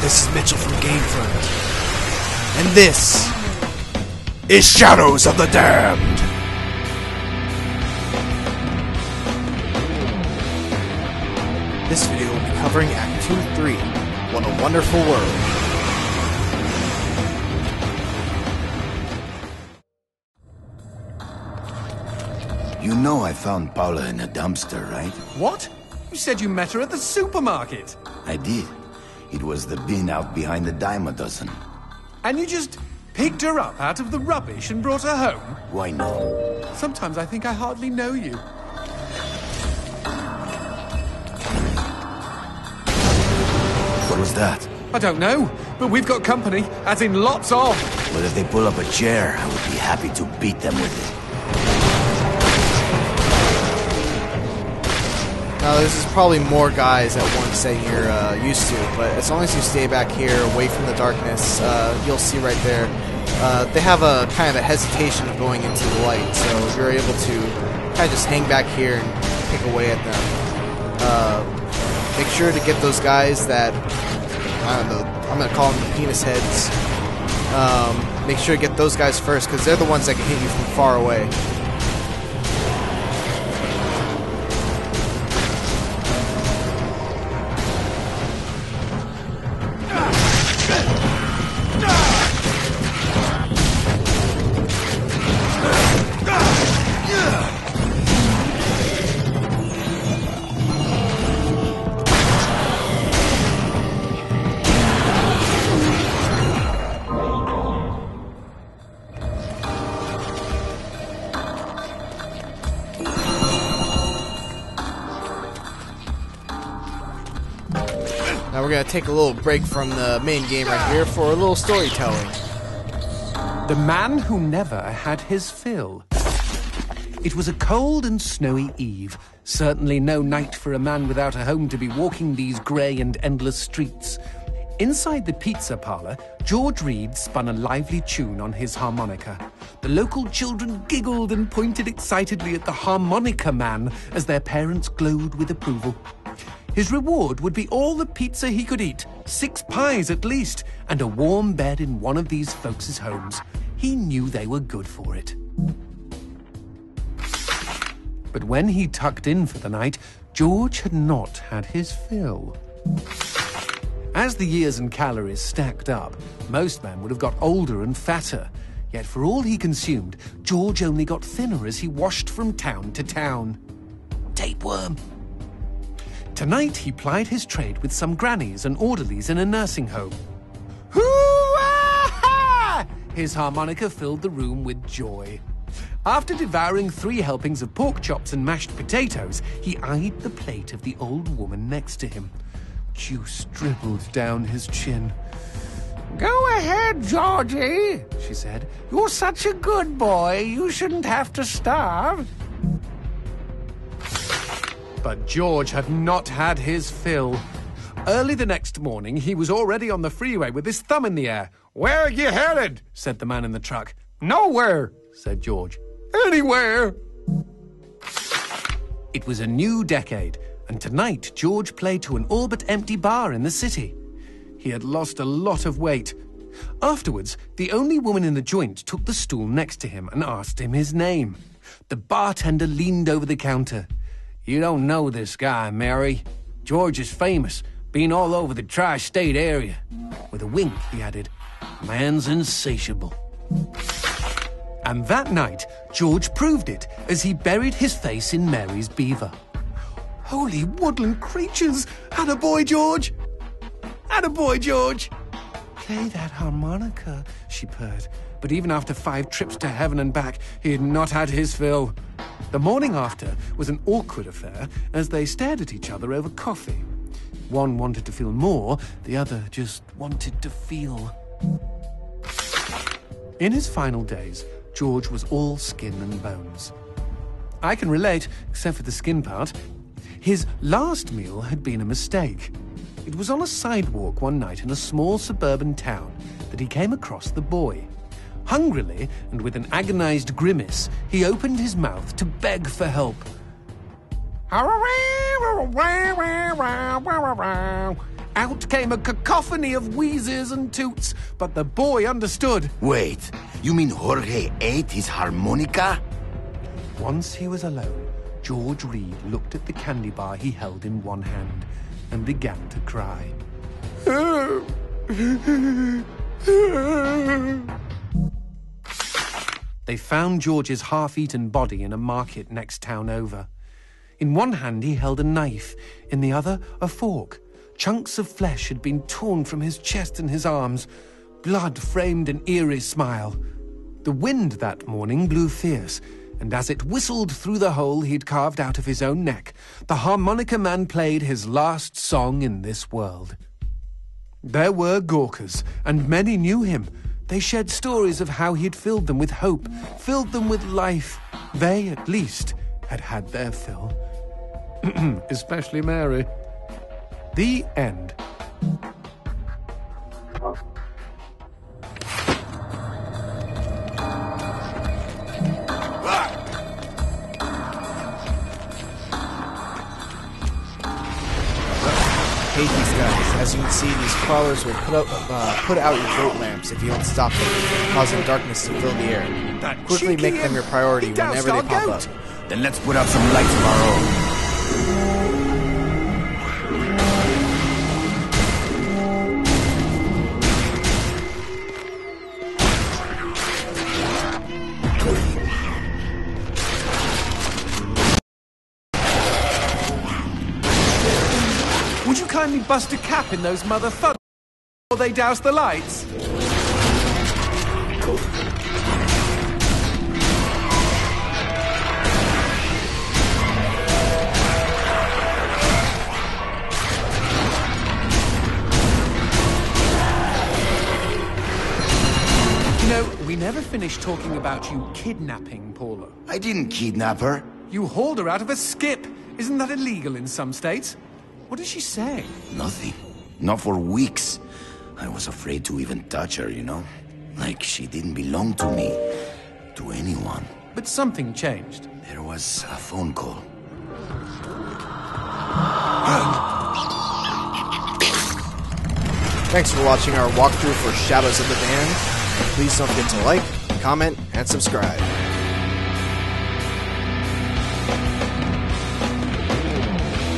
This is Mitchell from GameFront. And this is Shadows of the Damned. This video will be covering Act 2-3, What a Wonderful World. You know I found Paula in a dumpster, right? What? You said you met her at the supermarket. I did. It was the bin out behind the dime a dozen. And you just picked her up out of the rubbish and brought her home? Why not? Sometimes I think I hardly know you. What was that? I don't know, but we've got company, as in lots of. Well, if they pull up a chair, I would be happy to beat them with it. Now, this is probably more guys at once than you're used to, but as long as you stay back here, away from the darkness, you'll see right there, they have a kind of a hesitation of going into the light, so you're able to kind of just hang back here and pick away at them. Make sure to get those guys that, I don't know, I'm going to call them the penis heads. Make sure to get those guys first, because they're the ones that can hit you from far away. Now we're going to take a little break from the main game right here for a little storytelling. The man who never had his fill. It was a cold and snowy eve. Certainly no night for a man without a home to be walking these grey and endless streets. Inside the pizza parlour, George Reed spun a lively tune on his harmonica. The local children giggled and pointed excitedly at the harmonica man as their parents glowed with approval. His reward would be all the pizza he could eat, 6 pies at least, and a warm bed in one of these folks' homes. He knew they were good for it. But when he tucked in for the night, George had not had his fill. As the years and calories stacked up, most men would have got older and fatter. Yet for all he consumed, George only got thinner as he washed from town to town. Tapeworm. Tonight he plied his trade with some grannies and orderlies in a nursing home. Hoo-ah-ha! His harmonica filled the room with joy. After devouring 3 helpings of pork chops and mashed potatoes, he eyed the plate of the old woman next to him. Juice dribbled down his chin. "Go ahead, Georgie," she said. "You're such a good boy, you shouldn't have to starve." But George had not had his fill. Early the next morning, he was already on the freeway with his thumb in the air. "Where are you headed?" said the man in the truck. "Nowhere," said George. "Anywhere." It was a new decade, and tonight George played to an all but empty bar in the city. He had lost a lot of weight. Afterwards, the only woman in the joint took the stool next to him and asked him his name. The bartender leaned over the counter. "You don't know this guy, Mary. George is famous, been all over the tri-state area." With a wink, he added, "Man's insatiable." And that night, George proved it as he buried his face in Mary's beaver. Holy woodland creatures! Attaboy, George! Attaboy, George! "Play that harmonica," she purred. But even after 5 trips to heaven and back, he had not had his fill. The morning after was an awkward affair as they stared at each other over coffee. One wanted to feel more, the other just wanted to feel. In his final days, George was all skin and bones. I can relate, except for the skin part. His last meal had been a mistake. It was on a sidewalk one night in a small suburban town that he came across the boy. Hungrily, and with an agonized grimace, he opened his mouth to beg for help. Out came a cacophony of wheezes and toots, but the boy understood. Wait, you mean Jorge ate his harmonica? Once he was alone, George Reed looked at the candy bar he held in one hand and began to cry. They found George's half-eaten body in a market next town over. In one hand he held a knife, in the other a fork. Chunks of flesh had been torn from his chest and his arms. Blood framed an eerie smile. The wind that morning blew fierce, and as it whistled through the hole he'd carved out of his own neck, the harmonica man played his last song in this world. There were Gawkers, and many knew him. They shared stories of how he'd filled them with hope, filled them with life. They, at least, had had their fill. Especially Mary. The end. Hate these guys. As you can see, these crawlers will put out your boat lamps if you don't stop them, causing darkness to fill the air. Quickly make them your priority whenever they pop up. Then let's put out some lights of our own. Would you kindly bust a cap in those motherfuckers before they douse the lights? You know, we never finished talking about you kidnapping Paula. I didn't kidnap her. You hauled her out of a skip. Isn't that illegal in some states? What did she say? Nothing. Not for weeks. I was afraid to even touch her, you know? Like she didn't belong to me. To anyone. But something changed. There was a phone call. Thanks for watching our walkthrough for Shadows of the Band. Please don't forget to like, comment, and subscribe.